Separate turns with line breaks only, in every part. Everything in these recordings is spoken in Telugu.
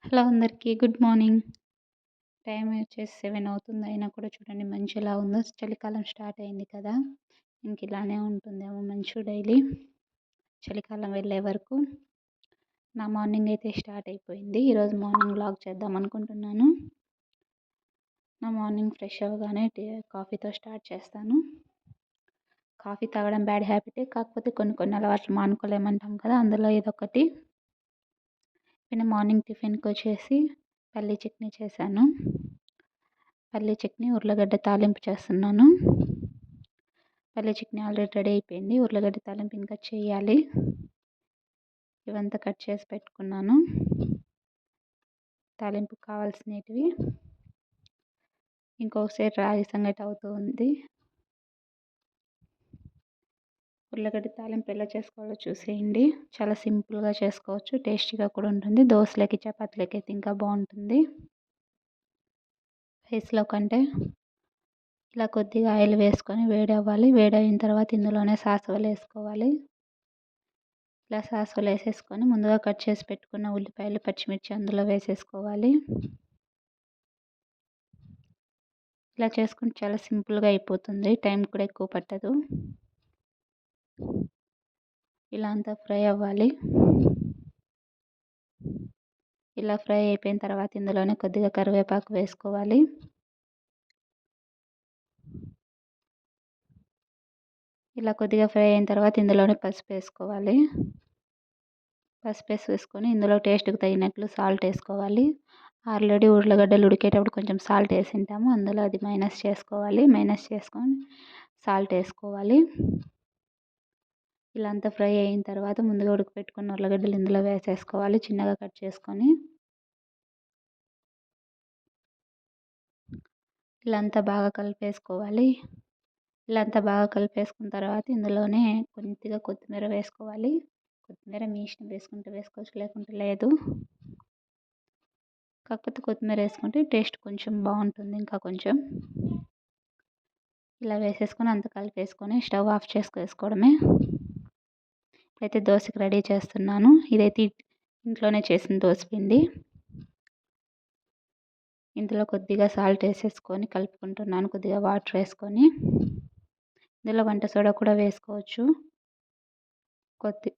హలో అందరికీ గుడ్ మార్నింగ్. టైం వచ్చేసి 7 అవుతుంది. అయినా కూడా చూడండి మంచు ఎలా ఉందో. చలికాలం స్టార్ట్ అయింది కదా! ఇంక ఇలానే ఉంటుందేమో మంచు డైలీ చలికాలం వెళ్ళే వరకు. నా మార్నింగ్ అయితే స్టార్ట్ అయిపోయింది. ఈరోజు మార్నింగ్ వ్లాగ్ చేద్దాం అనుకుంటున్నాను. నా మార్నింగ్ ఫ్రెష్ అవ్వగానే కాఫీతో స్టార్ట్ చేస్తాను. కాఫీ తాగడం బ్యాడ్ హ్యాబిటే. కాకపోతే కొన్ని అలవాట్లు మానుకోలేమంటాం కదా! అందులో ఇదొకటి. నేను మార్నింగ్ టిఫిన్‌కి వచ్చేసి పల్లీ చట్నీ చేశాను. పల్లీ చట్నీ, ఉర్లగడ్డ తాలింపు చేస్తున్నాను. పల్లీ చట్నీ ఆల్రెడీ రెడీ అయిపోయింది. ఉర్లగడ్డ తాలింపు ఇంకా చేయాలి. ఇవంతా కట్ చేసి పెట్టుకున్నాను. తాలింపుకి కావాల్సినటివి. ఇంకొక సైడ్ రాగి సంగటి అవుతూ ఉంది. ఉర్లగడ్డ తాలింపు ఎలా చేసుకోవాలో చూసేయండి. చాలా సింపుల్‌గా చేసుకోవచ్చు. టేస్టీగా కూడా ఉంటుంది. దోసలోకి, చపాతీలకి అయితే ఇంకా బాగుంటుంది. రైస్‌లో కంటే ఇలా కొద్దిగా ఆయిల్ వేసుకొని వేడవ్వాలి. వేడయిన తర్వాత ఇందులోనే సాసువలు వేసుకోవాలి. ఇలా సాసువలు వేసేసుకొని ముందుగా కట్ చేసి పెట్టుకున్న ఉల్లిపాయలు, పచ్చిమిర్చి అందులో వేసేసుకోవాలి. ఇలా చేసుకుంటే చాలా సింపుల్‌గా అయిపోతుంది. టైం కూడా ఎక్కువ పట్టదు. ఇలా అంతా ఫ్రై అవ్వాలి. ఇలా ఫ్రై అయిపోయిన తర్వాత ఇందులోనే కొద్దిగా కరివేపాకు వేసుకోవాలి. ఇలా కొద్దిగా ఫ్రై అయిన తర్వాత ఇందులోనే పసుపు వేసుకోవాలి. పసుపు వేసుకొని ఇందులో టేస్ట్‌కి తగినట్లు సాల్ట్ వేసుకోవాలి. ఆల్రెడీ ఉర్లగడ్డలు ఉడికేటప్పుడు కొంచెం సాల్ట్ వేసింటాము. అందులో అది మైనస్ చేసుకోవాలి. మైనస్ చేసుకొని సాల్ట్ వేసుకోవాలి. ఇలా అంతా ఫ్రై అయిన తర్వాత ముందుగా ఉడకపెట్టుకున్న ఉర్లగడ్డలు ఇందులో వేసేసుకోవాలి చిన్నగా కట్ చేసుకొని. ఇలా అంతా బాగా కలిపేసుకోవాలి. ఇలా అంతా బాగా కలిపేసుకున్న తర్వాత ఇందులోనే కొద్దిగా కొత్తిమీర వేసుకోవాలి. కొత్తిమీర మీ ఇష్టం, వేసుకుంటే వేసుకోవచ్చు, లేకుంటే లేదు. కాకపోతే కొత్తిమీర వేసుకుంటే టేస్ట్ కొంచెం బాగుంటుంది. ఇంకా కొంచెం ఇలా వేసేసుకొని అంతా కలిపేసుకొని స్టవ్ ఆఫ్ చేసుకోవడమే. ఇప్పుడైతే దోశకి రెడీ చేస్తున్నాను. ఇదైతే ఇంట్లోనే చేసిన దోసపిండి. ఇందులో కొద్దిగా సాల్ట్ వేసేసుకొని కలుపుకుంటున్నాను. కొద్దిగా వాటర్ వేసుకొని. ఇందులో వంట సోడా కూడా వేసుకోవచ్చు.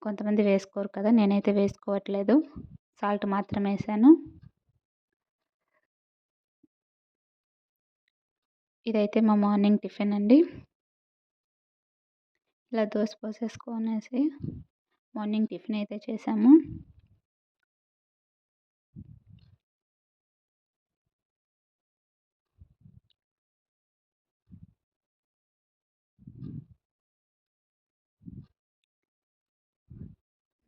కొంతమంది వేసుకోరు కదా! నేనైతే వేసుకోవట్లేదు. సాల్ట్ మాత్రం వేసాను. ఇదైతే మా మార్నింగ్ టిఫిన్ అండి. ఇలా దోశ పోసేసుకొనేసి మార్నింగ్ టిఫిన్ అయితే చేసాము.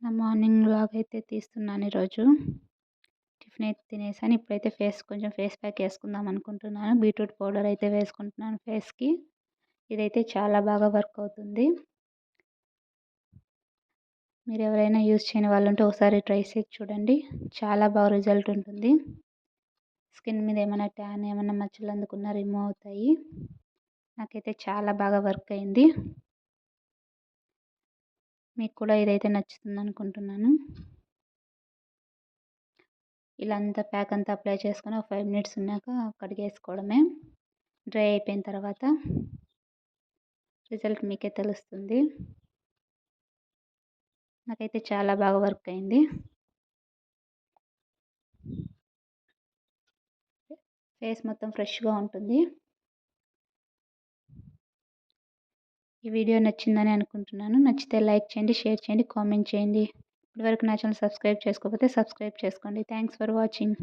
నా మార్నింగ్ వ్లాగ్ అయితే తీస్తున్నాను ఈరోజు. టిఫిన్ అయితే తినేసాను. ఇప్పుడైతే కొంచెం ఫేస్ ప్యాక్ వేసుకుందాం అనుకుంటున్నాను. బీట్రూట్ పౌడర్ అయితే వేసుకుంటున్నాను ఫేస్‌కి. ఇదైతే చాలా బాగా వర్క్ అవుతుంది. మీరు ఎవరైనా యూజ్ చేయని వాళ్ళు ఉంటే ఒకసారి ట్రై చేసి చూడండి. చాలా బాగా రిజల్ట్ ఉంటుంది. స్కిన్ మీద ఏమైనా ట్యాన్, ఏమైనా మచ్చలు అందుకున్నా రిమూవ్ అవుతాయి. నాకైతే చాలా బాగా వర్క్ అయింది. మీకు కూడా ఇదైతే నచ్చుతుంది అనుకుంటున్నాను. ఇలా అంతా ప్యాక్ అంతా అప్లై చేసుకొని ఒక 5 మినిట్స్ ఉన్నాక కడిగేసుకోవడమే. డ్రై అయిపోయిన తర్వాత రిజల్ట్ మీకే తెలుస్తుంది. నాకైతే చాలా బాగా వర్క్ అయింది. ఫేస్ మొత్తం ఫ్రెష్‌గా ఉంటుంది. ఈ వీడియో నచ్చిందని అనుకుంటున్నాను. నచ్చితే లైక్ చేయండి, షేర్ చేయండి, కామెంట్ చేయండి. ఇప్పటివరకు నా ఛానల్ సబ్స్క్రైబ్ చేసుకోకపోతే సబ్స్క్రైబ్ చేసుకోండి. Thanks for watching.